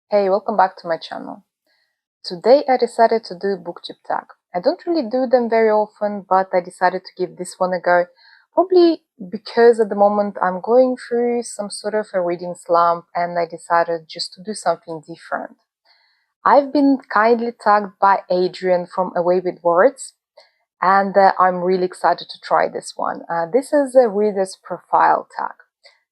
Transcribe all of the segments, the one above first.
Hey, welcome back to my channel. Today I decided to do book tip tag. I don't really do them very often, but I decided to give this one a go. Probably because at the moment I'm going through some sort of a reading slump and I decided just to do something different. I've been kindly tagged by Adrian from Away with Words, and I'm really excited to try this one. This is a reader's profile tag.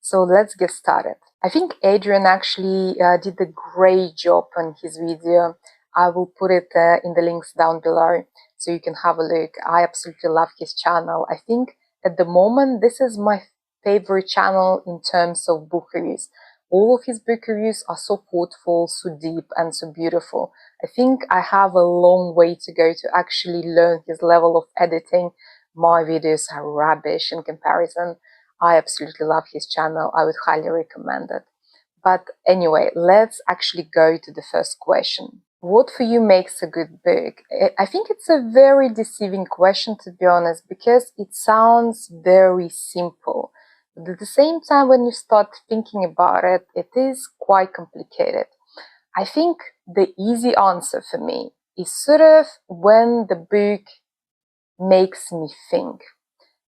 So let's get started. I think Adrian actually did a great job on his video. I will put it in the links down below so you can have a look. I absolutely love his channel. I think at the moment this is my favorite channel in terms of book reviews. All of his book reviews are so thoughtful, so deep and so beautiful. I think I have a long way to go to actually learn his level of editing. My videos are rubbish in comparison. I absolutely love his channel. I would highly recommend it. But anyway, let's actually go to the first question. What for you makes a good book? I think it's a very deceiving question, to be honest, because it sounds very simple. But at the same time, when you start thinking about it, it is quite complicated. I think the easy answer for me is sort of when the book makes me think.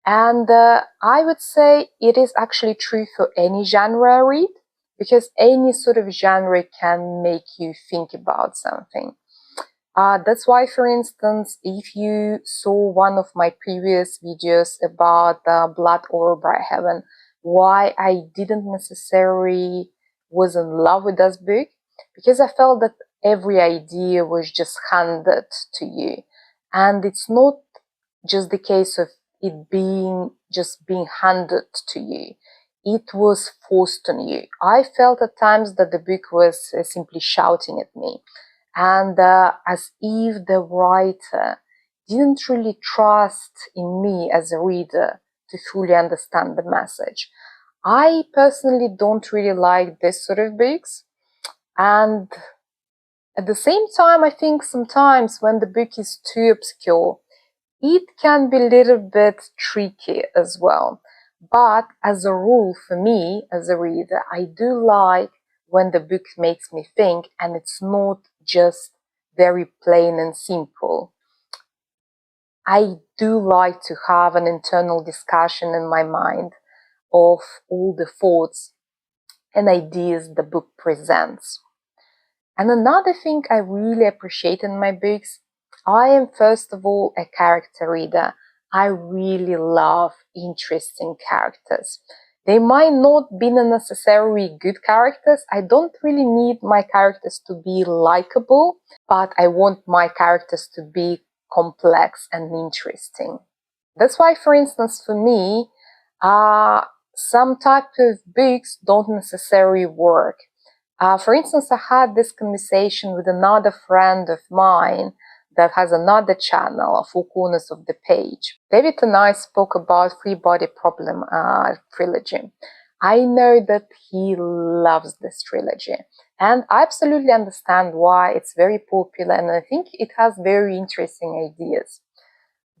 And I would say it is actually true for any genre I read, because any sort of genre can make you think about something. That's why, for instance, if you saw one of my previous videos about Blood Over Bright Heaven, why I didn't necessarily was in love with this book, because I felt that every idea was just handed to you. And it's not just the case of it being just being handed to you. It was forced on you. I felt at times that the book was simply shouting at me, and as if the writer didn't really trust in me as a reader to fully understand the message. I personally don't really like this sort of books, and at the same time, I think sometimes when the book is too obscure, it can be a little bit tricky as well. But as a rule, for me as a reader, I do like when the book makes me think and it's not just very plain and simple. I do like to have an internal discussion in my mind of all the thoughts and ideas the book presents. And another thing I really appreciate in my books, I am first of all a character reader. I really love interesting characters. They might not be necessarily good characters. I don't really need my characters to be likable, but I want my characters to be complex and interesting. That's why, for instance, for me, some type of books don't necessarily work. For instance, I had this conversation with another friend of mine that has another channel, Four Corners of the Page. David and I spoke about Three Body Problem trilogy. I know that he loves this trilogy, and I absolutely understand why it's very popular, and I think it has very interesting ideas.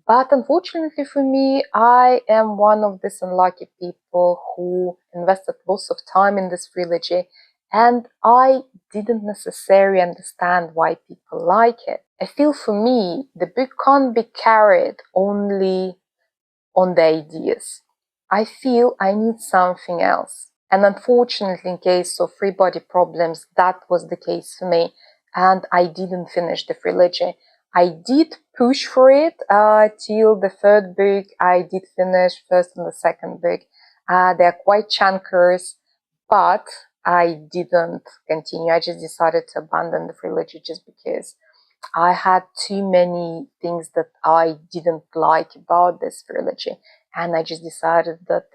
But unfortunately for me, I am one of these unlucky people who invested lots of time in this trilogy, and I didn't necessarily understand why people like it. I feel for me, the book can't be carried only on the ideas. I feel I need something else. And unfortunately, in case of Three Body Problems, that was the case for me, and I didn't finish the trilogy. I did push for it till the third book. I did finish first and the second book. They're quite chunkers, but I didn't continue. I just decided to abandon the trilogy just because I had too many things that I didn't like about this trilogy, and I just decided that,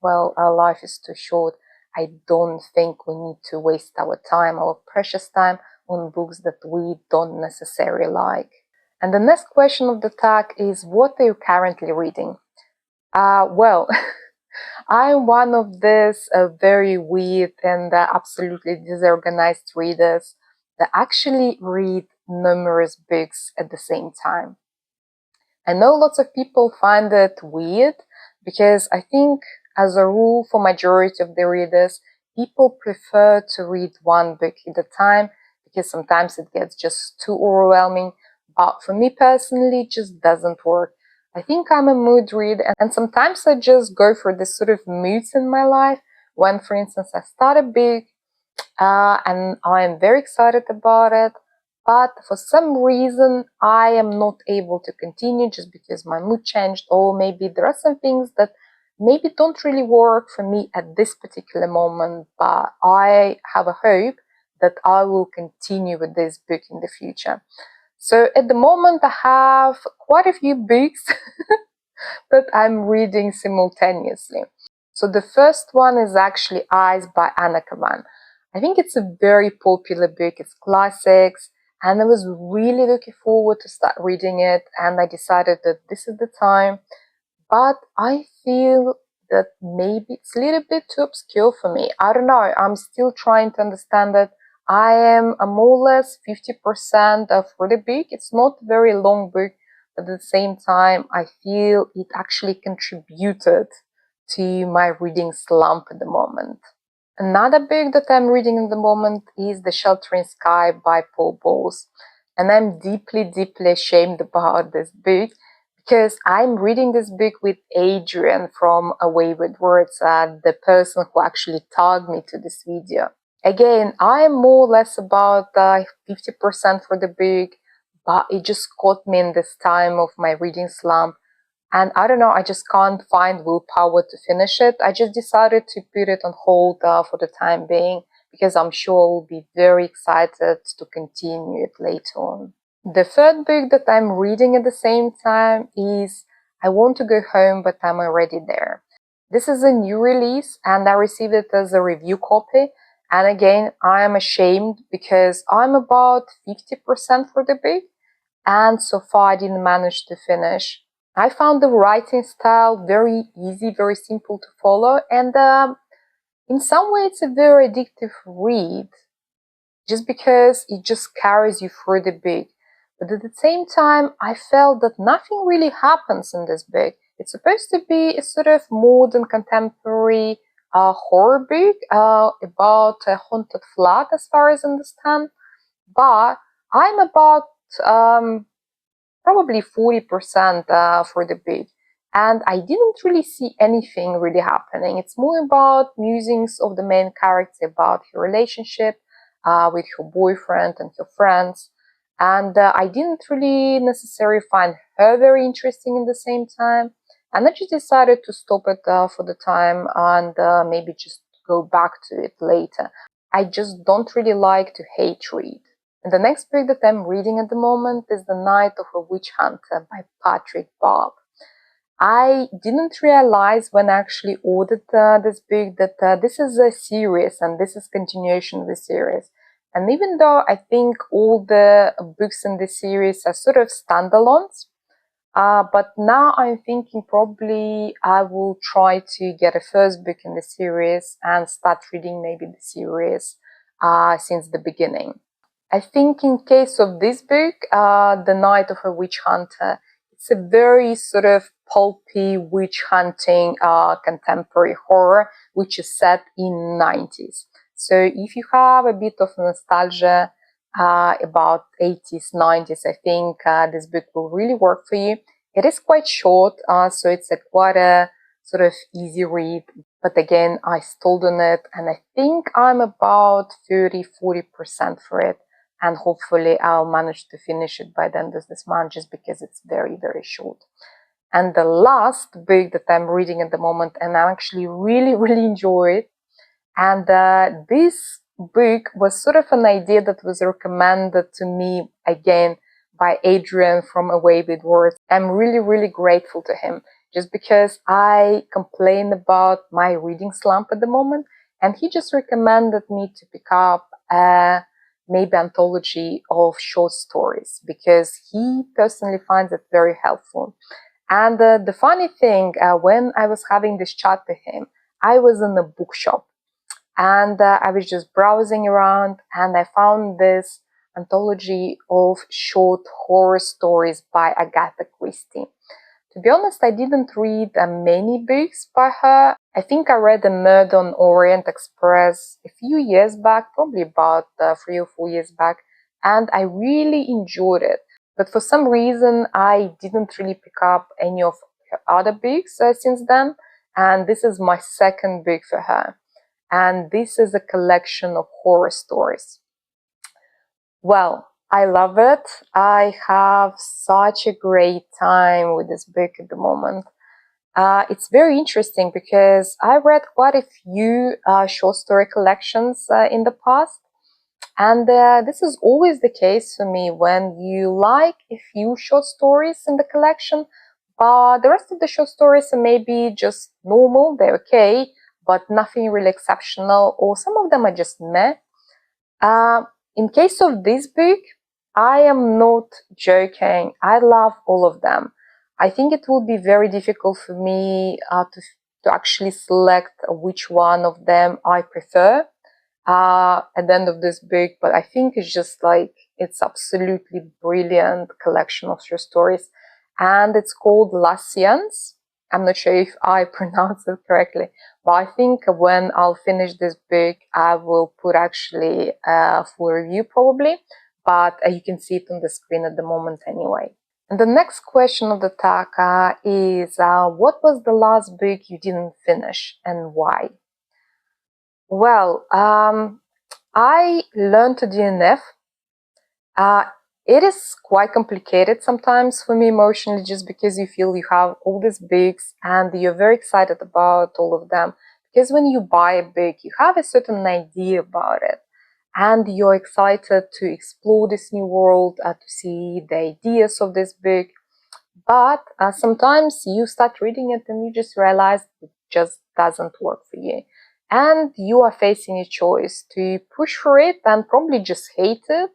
well, our life is too short. I don't think we need to waste our time, our precious time, on books that we don't necessarily like. And the next question of the tag is, what are you currently reading? Well, I'm one of these very weird and absolutely disorganized readers that actually read numerous books at the same time. I know lots of people find it weird because I think, as a rule, for majority of the readers, people prefer to read one book at a time because sometimes it gets just too overwhelming. But for me personally, it just doesn't work. I think I'm a mood reader, and sometimes I just go for this sort of moods in my life when, for instance, I start a book and I am very excited about it, but for some reason I am not able to continue just because my mood changed, or maybe there are some things that maybe don't really work for me at this particular moment, but I have a hope that I will continue with this book in the future. So at the moment I have quite a few books that I'm reading simultaneously. So the first one is actually Eyes by Anna Kavan. I think it's a very popular book, it's classics, and I was really looking forward to start reading it, and I decided that this is the time. But I feel that maybe it's a little bit too obscure for me. I don't know, I'm still trying to understand it. I am a more or less 50% of the book. It's not a very long book, but at the same time, I feel it actually contributed to my reading slump at the moment. Another book that I'm reading at the moment is The Sheltering Sky by Paul Bowles. And I'm deeply, deeply ashamed about this book because I'm reading this book with Adrian from Away with Words, the person who actually tagged me to this video. Again, I am more or less about 50% for the book, but it just caught me in this time of my reading slump. And I don't know, I just can't find willpower to finish it. I just decided to put it on hold for the time being because I'm sure I will be very excited to continue it later on. The third book that I'm reading at the same time is I Want to Go Home, But I'm Already There. This is a new release and I received it as a review copy. And again, I am ashamed because I'm about 50% for the book and so far I didn't manage to finish. I found the writing style very easy, very simple to follow, and in some way it's a very addictive read just because it just carries you through the book. But at the same time, I felt that nothing really happens in this book. It's supposed to be a sort of modern contemporary horror book about a haunted flat, as far as I understand. But I'm about probably 40% for the book. And I didn't really see anything really happening. It's more about musings of the main character about her relationship with her boyfriend and her friends. And I didn't really necessarily find her very interesting in the same time. And I just decided to stop it for the time and maybe just go back to it later. I just don't really like to hate read. And the next book that I'm reading at the moment is The Night of a Witch Hunter by Patrick Bob. I didn't realize when I actually ordered this book that this is a series and this is continuation of the series. And even though I think all the books in this series are sort of standalones, but now I'm thinking probably I will try to get a first book in the series and start reading maybe the series since the beginning. I think in case of this book, The Night of a Witch Hunter, it's a very sort of pulpy witch hunting contemporary horror, which is set in 90s. So if you have a bit of nostalgia about 80s, 90s, I think this book will really work for you. It is quite short, so it's quite a sort of easy read. But again, I stalled on it and I think I'm about 30-40% for it. And hopefully I'll manage to finish it by the end of this month just because it's very, very short. And the last book that I'm reading at the moment, and I actually really, really enjoy it. And this book was sort of an idea that was recommended to me again by Adrian from Away with Words. I'm really, really grateful to him just because I complain about my reading slump at the moment. And he just recommended me to pick up a maybe anthology of short stories because he personally finds it very helpful. And the funny thing, when I was having this chat with him, I was in a bookshop and I was just browsing around and I found this anthology of short horror stories by Agatha Christie. To be honest, I didn't read many books by her. I think I read The Murder on Orient Express a few years back, probably about 3 or 4 years back, and I really enjoyed it. But for some reason, I didn't really pick up any of her other books since then, and this is my second book for her. And this is a collection of horror stories. Well, I love it. I have such a great time with this book at the moment. It's very interesting because I read quite a few short story collections in the past, and this is always the case for me when you like a few short stories in the collection, but the rest of the short stories are maybe just normal, they're okay, but nothing really exceptional, or some of them are just meh. Uh, in case of this book, I am not joking. I love all of them. I think it will be very difficult for me to actually select which one of them I prefer at the end of this book, but I think it's just like it's absolutely brilliant collection of short stories, and it's called La Science. I'm not sure if I pronounce it correctly, but I think when I'll finish this book, I will put actually a full review probably, but you can see it on the screen at the moment anyway. And the next question of the tag is, what was the last book you didn't finish and why? Well, I learned to DNF. Uh, it is quite complicated sometimes for me emotionally, just because you feel you have all these books and you're very excited about all of them. Because when you buy a book, you have a certain idea about it, and you're excited to explore this new world, to see the ideas of this book. But sometimes you start reading it and you just realize it just doesn't work for you. And you are facing a choice to push for it and probably just hate it,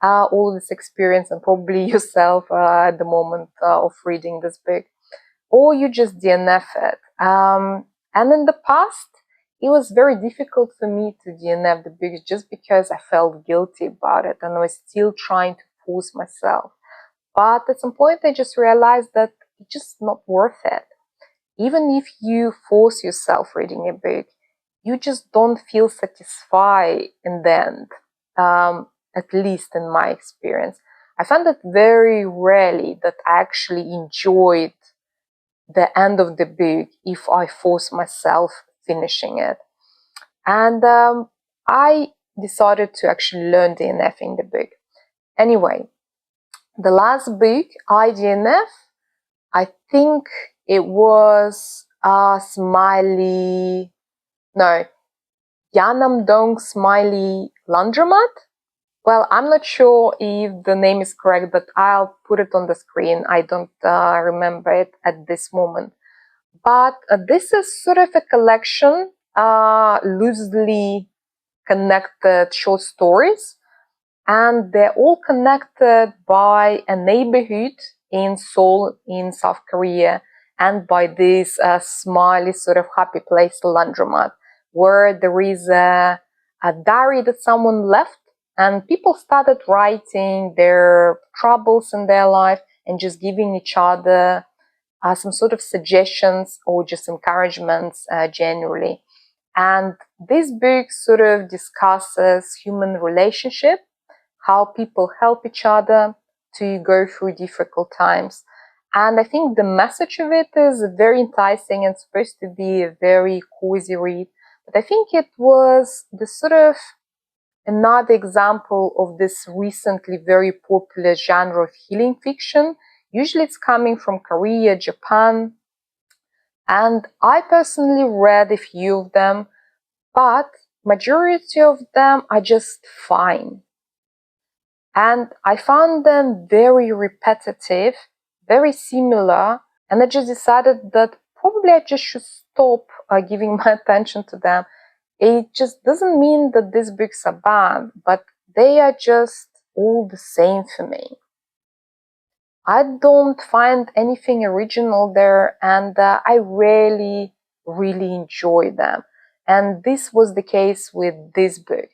all this experience, and probably yourself at the moment of reading this book, or you just DNF it. And in the past, it was very difficult for me to DNF the book just because I felt guilty about it and I was still trying to force myself. But at some point, I just realized that it's just not worth it. Even if you force yourself reading a book, you just don't feel satisfied in the end, at least in my experience. I found that very rarely that I actually enjoyed the end of the book if I force myself finishing it. And I decided to actually learn DNF in the book. Anyway, the last book I DNF, I think it was Smiley, no, Yanam Dong Smiley Laundromat. Well, I'm not sure if the name is correct, but I'll put it on the screen. I don't remember it at this moment. But this is sort of a collection, loosely connected short stories, and they're all connected by a neighborhood in Seoul in South Korea, and by this smiley sort of happy place laundromat, where there is a diary that someone left, and people started writing their troubles in their life and just giving each other some sort of suggestions or just encouragements generally. And this book sort of discusses human relationship, how people help each other to go through difficult times. And I think the message of it is very enticing and supposed to be a very cozy read. But I think it was the sort of another example of this recently very popular genre of healing fiction. Usually it's coming from Korea, Japan, and I personally read a few of them, but majority of them are just fine. And I found them very repetitive, very similar, and I just decided that probably I just should stop giving my attention to them. It just doesn't mean that these books are bad, but they are just all the same for me. I don't find anything original there, and I really, really enjoy them. And this was the case with this book.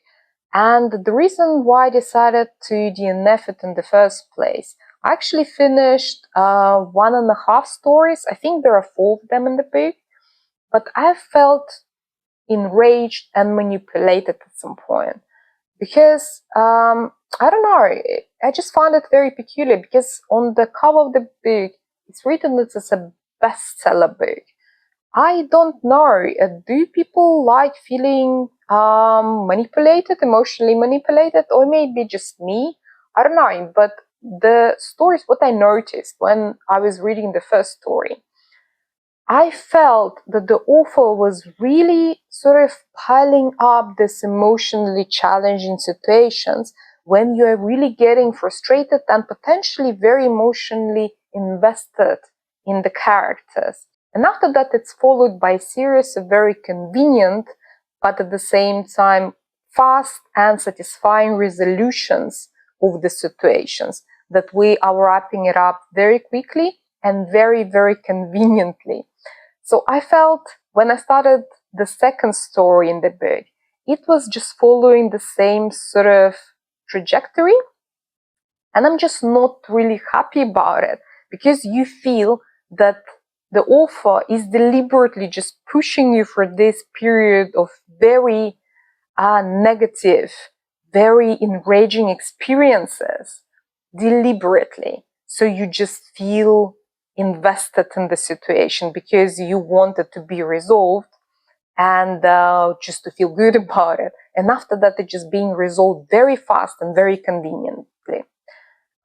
And the reason why I decided to DNF it in the first place, I actually finished 1.5 stories. I think there are 4 of them in the book. but I felt enraged and manipulated at some point because I don't know, I just found it very peculiar because on the cover of the book it's written that it's a bestseller book. I don't know. Do people like feeling manipulated, emotionally manipulated, or maybe just me? I don't know. But the stories, what I noticed when I was reading the first story, I felt that the author was really sort of piling up this emotionally challenging situations when you are really getting frustrated and potentially very emotionally invested in the characters. And after that, it's followed by a series of very convenient, but at the same time, fast and satisfying resolutions of the situations that we are wrapping it up very quickly and very, very conveniently. So I felt when I started the second story in the book, it was just following the same sort of trajectory. And I'm just not really happy about it because you feel that the author is deliberately just pushing you for this period of very negative, very enraging experiences deliberately. So you just feel invested in the situation because you want it to be resolved and just to feel good about it. And after that, it's just being resolved very fast and very conveniently.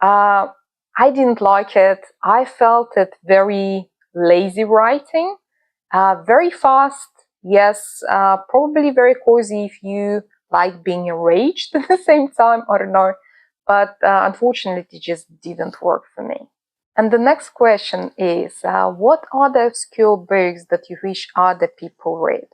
Uh, I didn't like it. I felt it very lazy writing, very fast. Yes, probably very cozy if you like being enraged at the same time. I don't know. But unfortunately, it just didn't work for me. And the next question is, what are the obscure books that you wish other people read?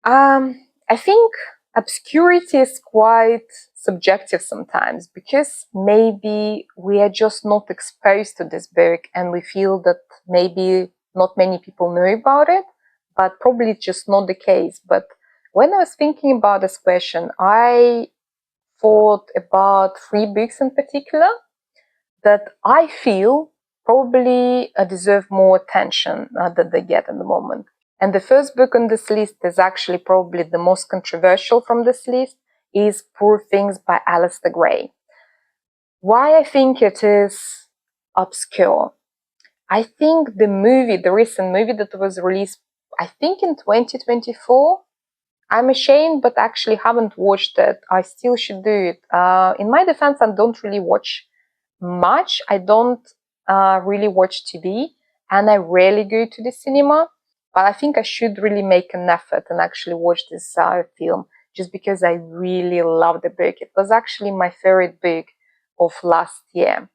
I think obscurity is quite subjective sometimes because maybe we are just not exposed to this book and we feel that maybe not many people know about it, but probably it's just not the case. But when I was thinking about this question, I thought about three books in particular that I feel probably deserve more attention that they get at the moment. And the first book on this list is actually probably the most controversial from this list, is Poor Things by Alistair Gray. Why I think it is obscure? I think the recent movie that was released, I think in 2024, I'm ashamed, but actually haven't watched it. I still should do it. In my defense, I don't really watch much. I don't really watch TV and I rarely go to the cinema. But I think I should really make an effort and actually watch this film just because I really love the book. It was actually my favorite book of last year.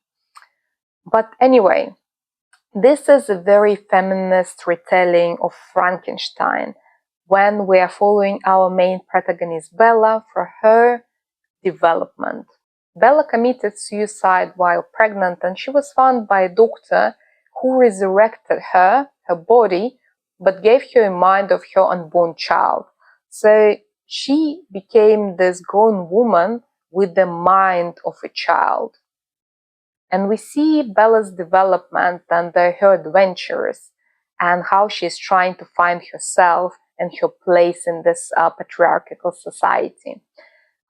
But anyway, this is a very feminist retelling of Frankenstein when we are following our main protagonist Bella for her development. Bella committed suicide while pregnant and she was found by a doctor who resurrected her body, but gave her a mind of her unborn child. So she became this grown woman with the mind of a child. And we see Bella's development and her adventures and how she's trying to find herself and her place in this patriarchal society.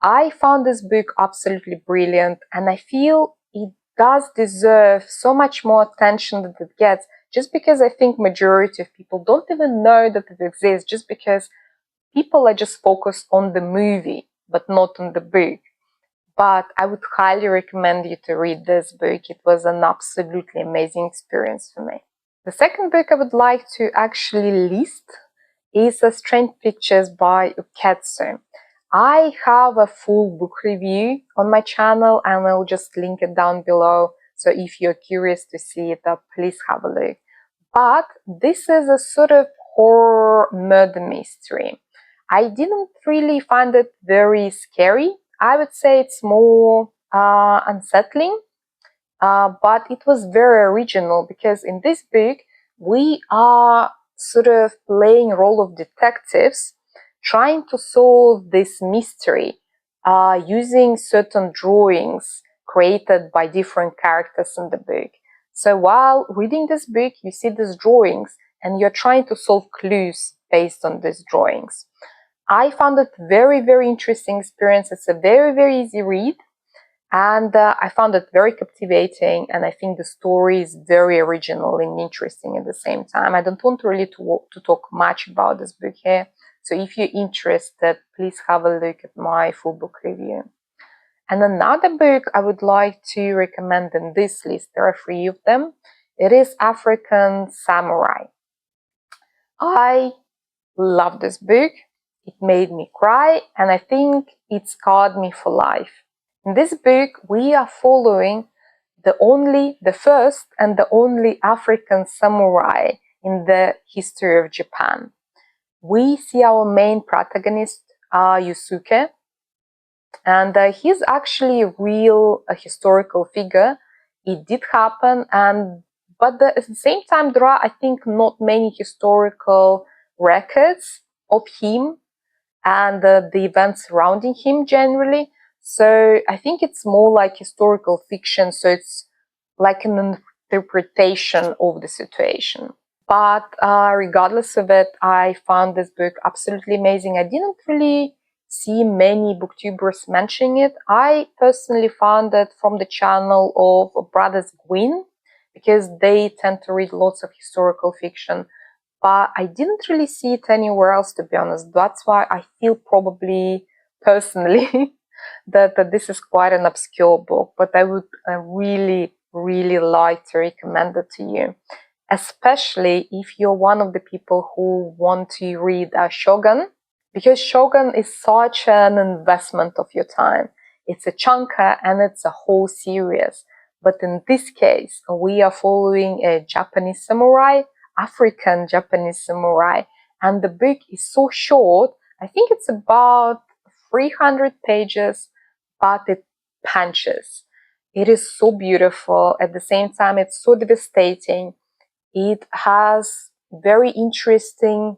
I found this book absolutely brilliant and I feel it does deserve so much more attention that it gets, just because I think majority of people don't even know that it exists, just because people are just focused on the movie but not on the book. But I would highly recommend you to read this book. It was an absolutely amazing experience for me. The second book I would like to actually list is Strange Pictures by Uketsu. I have a full book review on my channel and I'll just link it down below. So if you're curious to see it, please have a look. But this is a sort of horror murder mystery. I didn't really find it very scary. I would say it's more unsettling, but it was very original because in this book we are sort of playing a role of detectives trying to solve this mystery using certain drawings created by different characters in the book. So while reading this book, you see these drawings and you're trying to solve clues based on these drawings. I found it very, very interesting experience. It's a very, very easy read, and I found it very captivating, and I think the story is very original and interesting at the same time. I don't want really to talk much about this book here, so if you're interested, please have a look at my full book review. And another book I would like to recommend in this list, there are 3 of them. It is African Samurai. I love this book. It made me cry, and I think it scarred me for life. In this book, we are following the first and the only African samurai in the history of Japan. We see our main protagonist, Yusuke, and he's actually a historical figure. It did happen, but at the same time, there are, I think, not many historical records of him and the events surrounding him generally. So I think it's more like historical fiction, so it's like an interpretation of the situation. But regardless of it, I found this book absolutely amazing. I didn't really see many booktubers mentioning it. I personally found it from the channel of Brothers Gwyn, because they tend to read lots of historical fiction, but I didn't really see it anywhere else, to be honest. That's why I feel probably personally that this is quite an obscure book, but I would really, really like to recommend it to you, especially if you're one of the people who want to read Shogun, because Shogun is such an investment of your time. It's a chunker and it's a whole series. But in this case, we are following a Japanese samurai, African Japanese samurai, and the book is so short. I think it's about 300 pages, but it punches. It is so beautiful. At the same time, it's so devastating. It has very interesting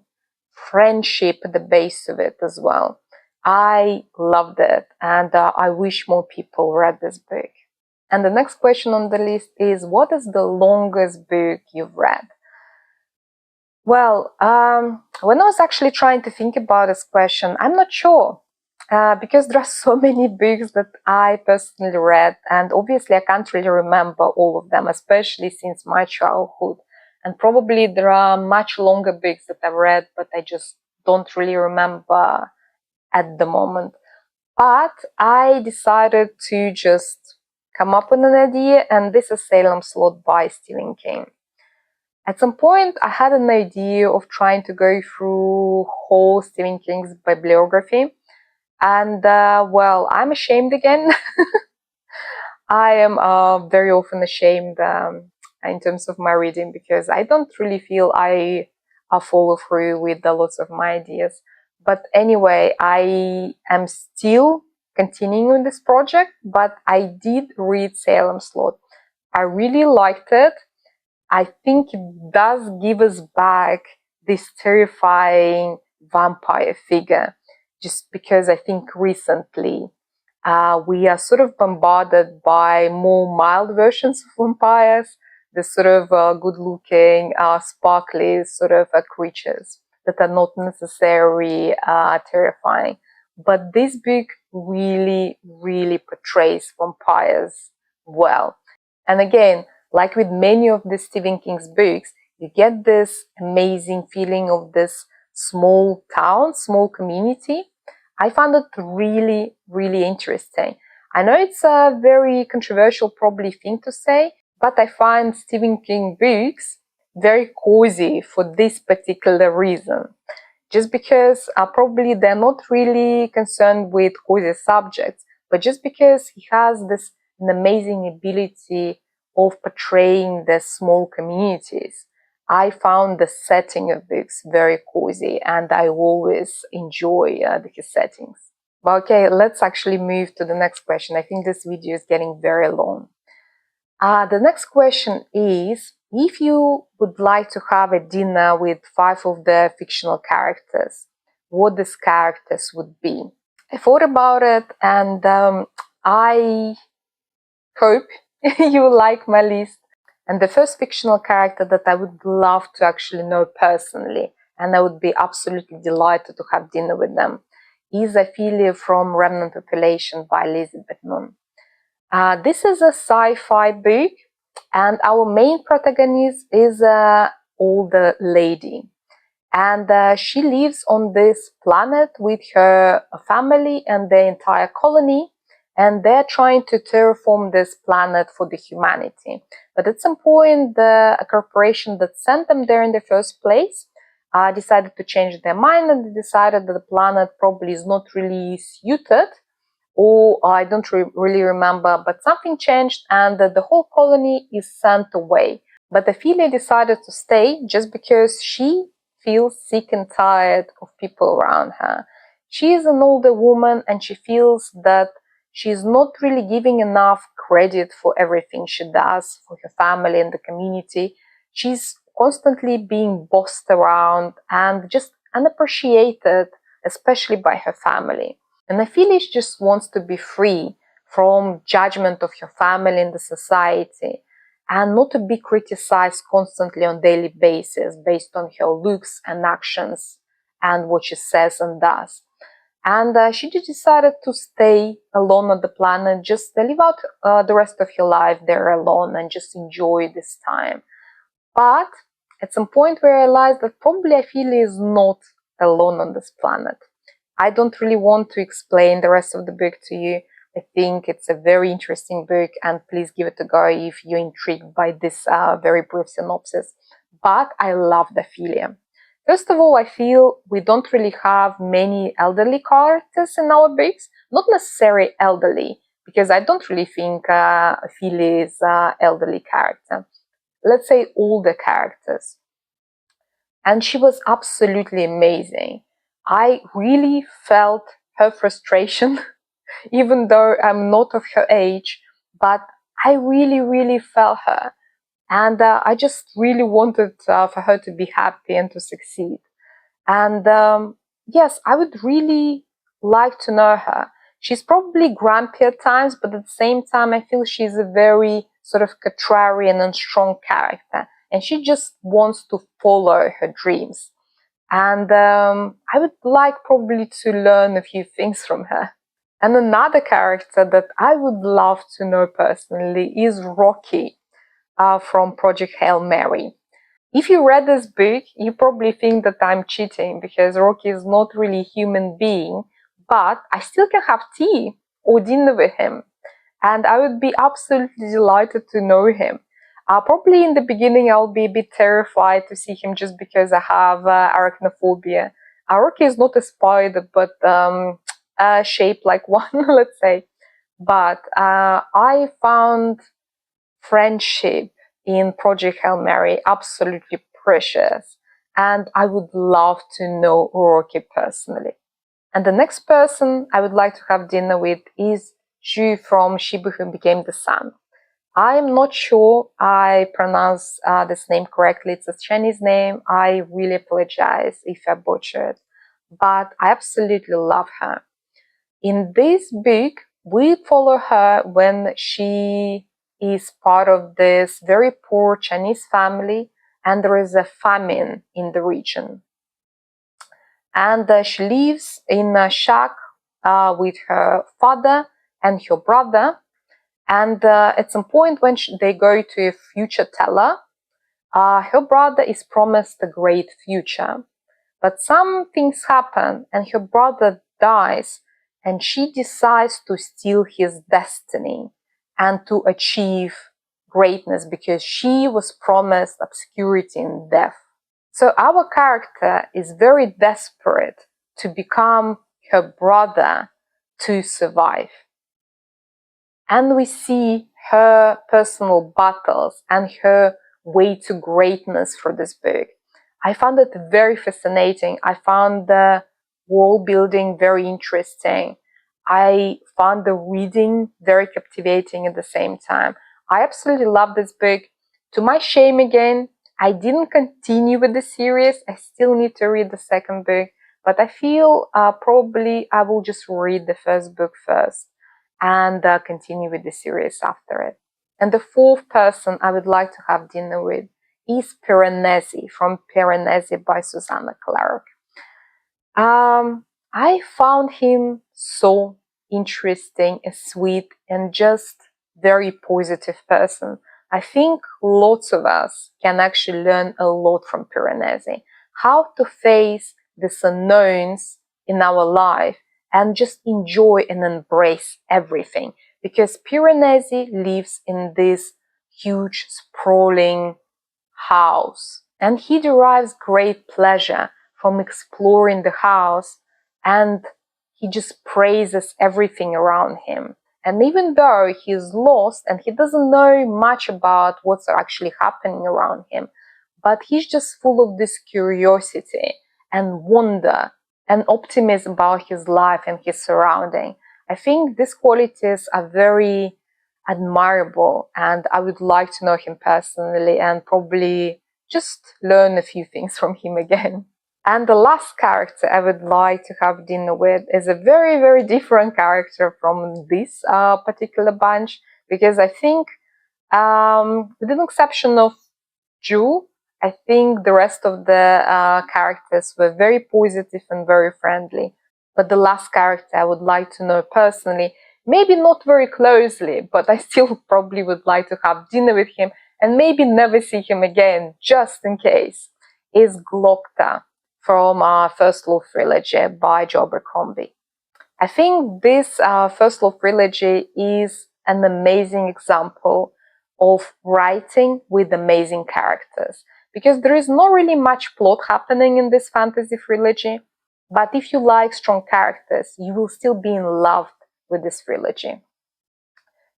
friendship at the base of it as well. I loved it, and I wish more people read this book. And the next question on the list is, what is the longest book you've read? Well, when I was actually trying to think about this question, I'm not sure, because there are so many books that I personally read, and obviously I can't really remember all of them, especially since my childhood. And probably there are much longer books that I've read, but I just don't really remember at the moment. But I decided to just come up with an idea, and this is Salem Slot by Stephen King. At some point, I had an idea of trying to go through whole Stephen King's bibliography, and well, I'm ashamed again. I am very often ashamed in terms of my reading, because I don't really feel I follow through with lots of my ideas. But anyway, I am still continuing this project, but I did read Salem Slot. I really liked it. I think it does give us back this terrifying vampire figure, just because I think recently we are sort of bombarded by more mild versions of vampires, the sort of good-looking, sparkly sort of creatures that are not necessarily terrifying. But this book really, really portrays vampires well. And again, like with many of the Stephen King's books, you get this amazing feeling of this small town, small community. I found it really, really interesting. I know it's a very controversial probably thing to say, but I find Stephen King books very cozy for this particular reason. Just because probably they're not really concerned with cozy subjects, but just because he has an amazing ability of portraying the small communities. I found the setting of books very cozy, and I always enjoy his settings. But okay, let's actually move to the next question. I think this video is getting very long. The next question is, if you would like to have a dinner with 5 of the fictional characters, what these characters would be? I thought about it, and I hope you like my list. And the first fictional character that I would love to actually know personally, and I would be absolutely delighted to have dinner with them, is Ophelia from Remnant Population by Elizabeth Moon. This is a sci-fi book, and our main protagonist is an older lady. And she lives on this planet with her family and the entire colony, and they're trying to terraform this planet for the humanity. But at some point, a corporation that sent them there in the first place decided to change their mind, and they decided that the planet probably is not really suited, or I don't really remember, but something changed, and the whole colony is sent away. But Ophelia decided to stay just because she feels sick and tired of people around her. She is an older woman, and she feels that she's not really giving enough credit for everything she does for her family and the community. She's constantly being bossed around and just unappreciated, especially by her family. And Ophelia just wants to be free from judgment of her family and the society, and not to be criticized constantly on daily basis based on her looks and actions and what she says and does. And she just decided to stay alone on the planet, just live out the rest of her life there alone and just enjoy this time. But at some point we realized that probably Ophelia is not alone on this planet. I don't really want to explain the rest of the book to you. I think it's a very interesting book, and please give it a go if you're intrigued by this very brief synopsis. But I love Ophelia. First of all, I feel we don't really have many elderly characters in our books. Not necessarily elderly, because I don't really think Ophelia is an elderly character. Let's say older characters. And she was absolutely amazing. I really felt her frustration, even though I'm not of her age, but I really, really felt her. And I just really wanted for her to be happy and to succeed. And yes, I would really like to know her. She's probably grumpy at times, but at the same time, I feel she's a very sort of contrarian and strong character. And she just wants to follow her dreams. And I would like probably to learn a few things from her. And another character that I would love to know personally is Rocky from Project Hail Mary. If you read this book, you probably think that I'm cheating because Rocky is not really a human being, but I still can have tea or dinner with him. And I would be absolutely delighted to know him. Probably in the beginning, I'll be a bit terrified to see him just because I have arachnophobia. Rocky is not a spider, but shaped like one, let's say. But I found friendship in Project Hail Mary absolutely precious, and I would love to know Rocky personally. And the next person I would like to have dinner with is Zhu from Shibu Who Became the Sun. I'm not sure I pronounce this name correctly. It's a Chinese name. I really apologize if I butchered, but I absolutely love her. In this book, we follow her when she is part of this very poor Chinese family, and there is a famine in the region. And she lives in a shack with her father and her brother. And at some point, when they go to a future teller, her brother is promised a great future. But some things happen, and her brother dies, and she decides to steal his destiny and to achieve greatness because she was promised obscurity and death. So our character is very desperate to become her brother to survive. And we see her personal battles and her way to greatness for this book. I found it very fascinating. I found the world building very interesting. I found the reading very captivating at the same time. I absolutely love this book. To my shame again, I didn't continue with the series. I still need to read the second book, but I feel probably I will just read the first book first and continue with the series after it. And the fourth person I would like to have dinner with is Piranesi from Piranesi by Susanna Clarke. I found him so interesting, a sweet, and just very positive person. I think lots of us can actually learn a lot from Piranesi. How to face these unknowns in our life and just enjoy and embrace everything. Because Piranesi lives in this huge, sprawling house, and he derives great pleasure from exploring the house, and he just praises everything around him. And even though he's lost and he doesn't know much about what's actually happening around him, but he's just full of this curiosity and wonder and optimism about his life and his surrounding. I think these qualities are very admirable, and I would like to know him personally and probably just learn a few things from him again. And the last character I would like to have dinner with is a very, very different character from this particular bunch, because I think, with an exception of Ju, I think the rest of the characters were very positive and very friendly. But the last character I would like to know personally, maybe not very closely, but I still probably would like to have dinner with him and maybe never see him again, just in case, is Glokta from First Law Trilogy by Joe Abercrombie. I think this First Law Trilogy is an amazing example of writing with amazing characters, because there is not really much plot happening in this fantasy trilogy, but if you like strong characters, you will still be in love with this trilogy.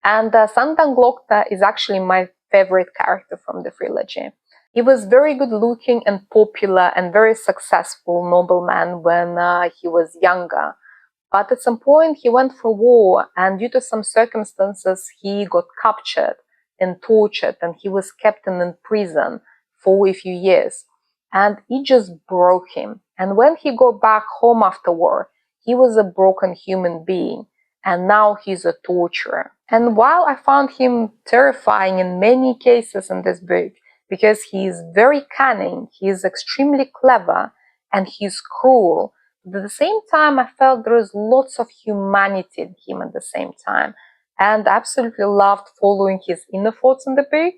And Sandan Glokta is actually my favorite character from the trilogy. He was very good looking and popular and very successful nobleman when he was younger. But at some point he went for war, and due to some circumstances he got captured and tortured, and he was kept in prison for a few years. And it just broke him. And when he got back home after war, he was a broken human being, and now he's a torturer. And while I found him terrifying in many cases in this book, because he is very cunning, he is extremely clever, and he's cruel, but at the same time, I felt there is lots of humanity in him at the same time. And I absolutely loved following his inner thoughts in the book.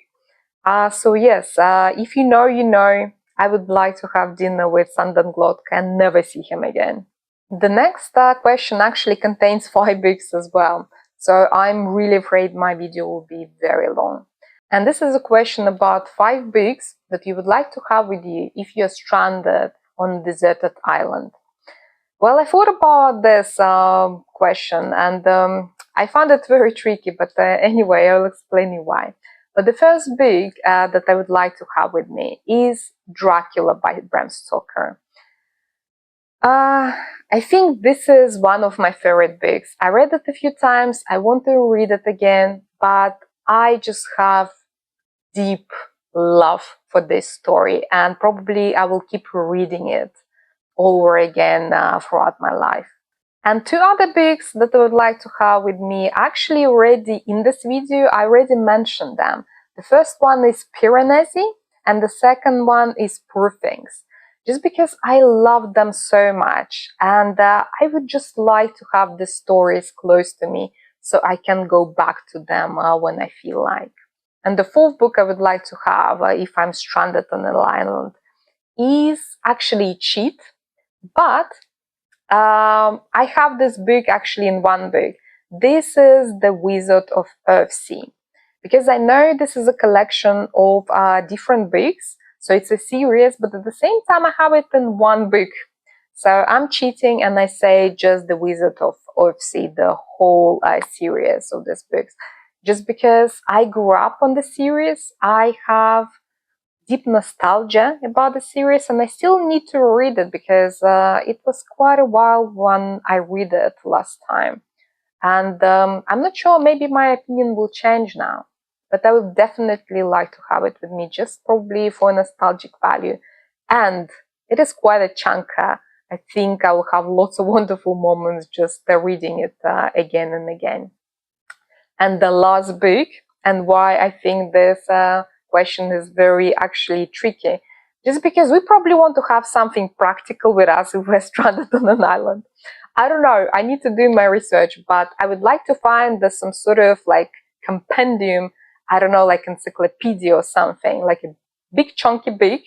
So yes, if you know, you know, I would like to have dinner with Sandan Glokta and never see him again. The next question actually contains 5 books as well. So I'm really afraid my video will be very long. And this is a question about 5 books that you would like to have with you if you're stranded on a deserted island. Well, I thought about this question, and I found it very tricky, but anyway, I'll explain you why. But the first book that I would like to have with me is Dracula by Bram Stoker. I think this is one of my favorite books. I read it a few times, I want to read it again, but I just have deep love for this story, and probably I will keep reading it all over again throughout my life. And 2 other books that I would like to have with me, actually already in this video, I already mentioned them. The first one is Piranesi, and the second one is Poor Things. Just because I love them so much, and I would just like to have the stories close to me so I can go back to them when I feel like. And the fourth book I would like to have if I'm stranded on an island is actually cheap, but I have this book actually in one book. This is The Wizard of Earthsea, because I know this is a collection of different books, so it's a series, but at the same time I have it in one book. So I'm cheating and I say just The Wizard of Earthsea, the whole series of these books, just because I grew up on the series. I have deep nostalgia about the series, and I still need to read it because it was quite a while when I read it last time. And I'm not sure, maybe my opinion will change now, but I would definitely like to have it with me, just probably for nostalgic value. And it is quite a chunker. I think I will have lots of wonderful moments just reading it again and again. And the last book and why I think this question is very actually tricky. Just because we probably want to have something practical with us if we're stranded on an island. I don't know, I need to do my research, but I would like to find some sort of like compendium, I don't know, like encyclopedia or something, like a big chunky book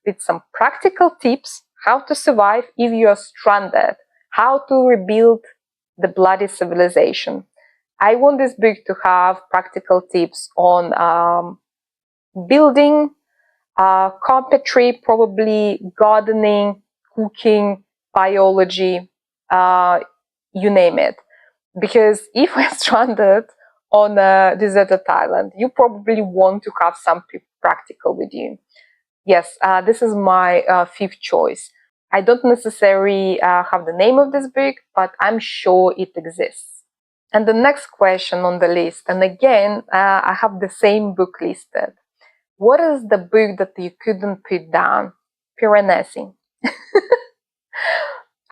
with some practical tips how to survive if you are stranded, how to rebuild the bloody civilization. I want this book to have practical tips on building, carpentry, probably gardening, cooking, biology, you name it. Because if we're stranded on a deserted island, you probably want to have something practical with you. Yes, this is my fifth choice. I don't necessarily have the name of this book, but I'm sure it exists. And the next question on the list, and again, I have the same book listed. What is the book that you couldn't put down? Piranesi.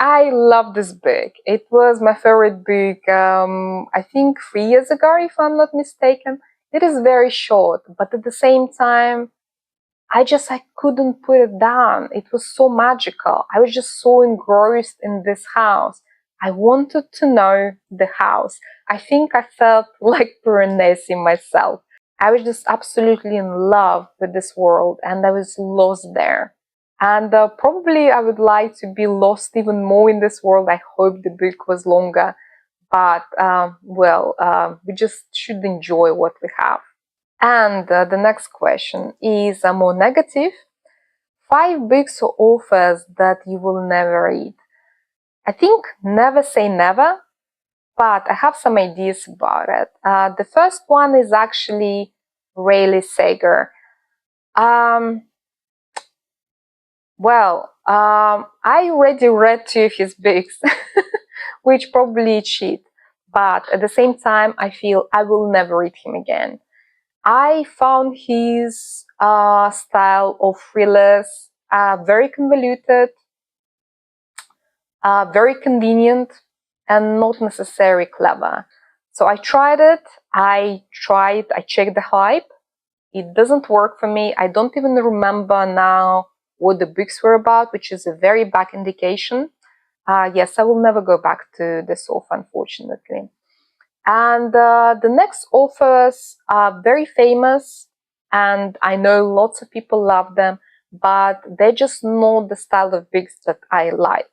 I love this book. It was my favorite book, I think 3 years ago, if I'm not mistaken. It is very short, but at the same time, I couldn't put it down. It was so magical. I was just so engrossed in this house. I wanted to know the house. I think I felt like Piranesi myself. I was just absolutely in love with this world and I was lost there. And probably I would like to be lost even more in this world. I hope the book was longer, but we just should enjoy what we have. And the next question is more negative. 5 books or authors that you will never read. I think never say never, but I have some ideas about it. The first one is actually Rayleigh Sager. I already read 2 of his books, which probably cheat, but at the same time, I feel I will never read him again. I found his style of thrillers very convoluted, very convenient, and not necessarily clever. So I tried it. I checked the hype. It doesn't work for me. I don't even remember now what the books were about, which is a very bad indication. Yes, I will never go back to this author, unfortunately. And the next authors are very famous, and I know lots of people love them, but they're just not the style of books that I like.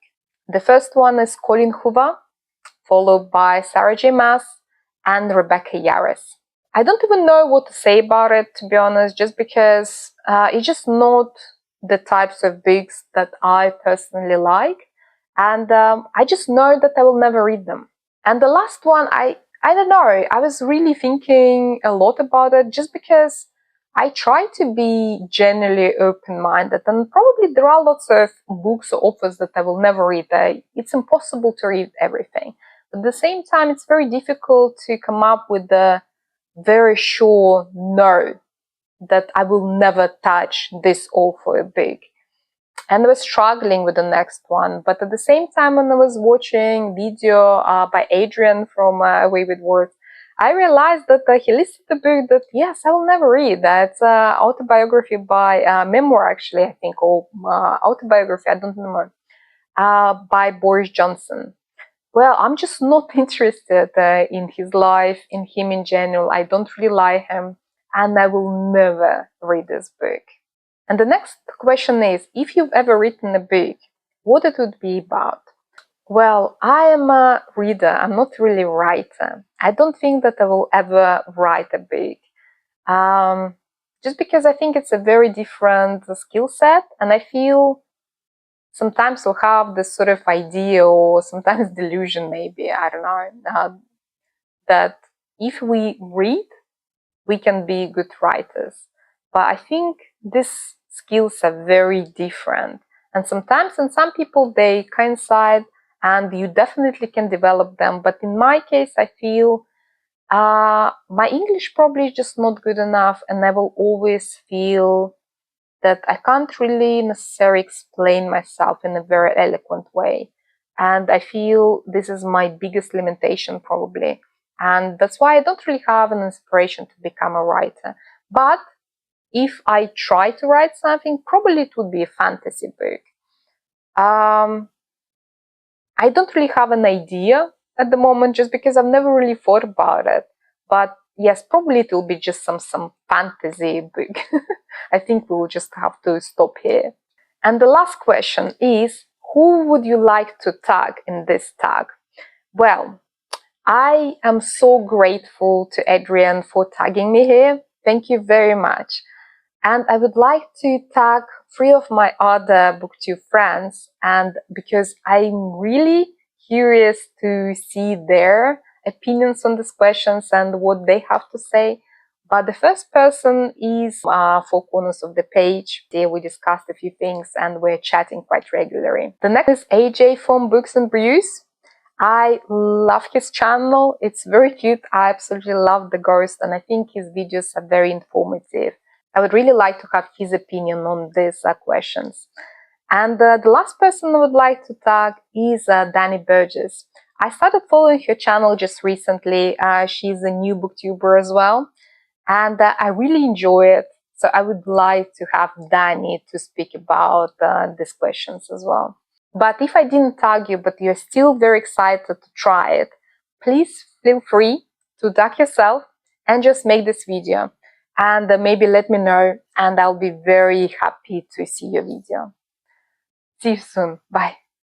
The first one is Colin Hoover, followed by Sarah J. Maas and Rebecca Yarros. I don't even know what to say about it, to be honest, just because it's just not the types of books that I personally like. And I just know that I will never read them. And the last one, I don't know, I was really thinking a lot about it just because I try to be generally open-minded, and probably there are lots of books or authors that I will never read. It's impossible to read everything. But at the same time, it's very difficult to come up with the very sure no that I will never touch this author book. And I was struggling with the next one. But at the same time, when I was watching video by Adrian from Away with Words, I realized that he listed a book that, yes, I will never read. That's autobiography by, memoir actually, I think, or autobiography, I don't remember, by Boris Johnson. Well, I'm just not interested in his life, in him in general. I don't really like him, and I will never read this book. And the next question is, if you've ever written a book, what it would be about? Well, I am a reader. I'm not really a writer. I don't think that I will ever write a book. Just because I think it's a very different skill set, and I feel sometimes we'll have this sort of idea or sometimes delusion, maybe, I don't know, that if we read, we can be good writers. But I think these skills are very different. And sometimes, and some people, they coincide and you definitely can develop them. But in my case, I feel my English probably is just not good enough, and I will always feel that I can't really necessarily explain myself in a very eloquent way. And I feel this is my biggest limitation, probably. and that's why I don't really have an inspiration to become a writer. But if I try to write something, probably it would be a fantasy book. I don't really have an idea at the moment, just because I've never really thought about it. But yes, probably it will be just some fantasy book. I think we'll just have to stop here. And the last question is, who would you like to tag in this tag? Well, I am so grateful to Adrian for tagging me here. Thank you very much. And I would like to tag 3 of my other booktube friends, and because I'm really curious to see their opinions on these questions and what they have to say. But the first person is 4 corners of the page. There we discussed a few things and we're chatting quite regularly. The next is AJ from Books and Brews. I love his channel. It's very cute. I absolutely love the ghost, and I think his videos are very informative. I would really like to have his opinion on these questions. And the last person I would like to tag is Dani Burgess. I started following her channel just recently. She's a new booktuber as well, and I really enjoy it. So I would like to have Dani to speak about these questions as well. But if I didn't tag you, but you're still very excited to try it, please feel free to tag yourself and just make this video. And maybe let me know, and I'll be very happy to see your video. See you soon. Bye.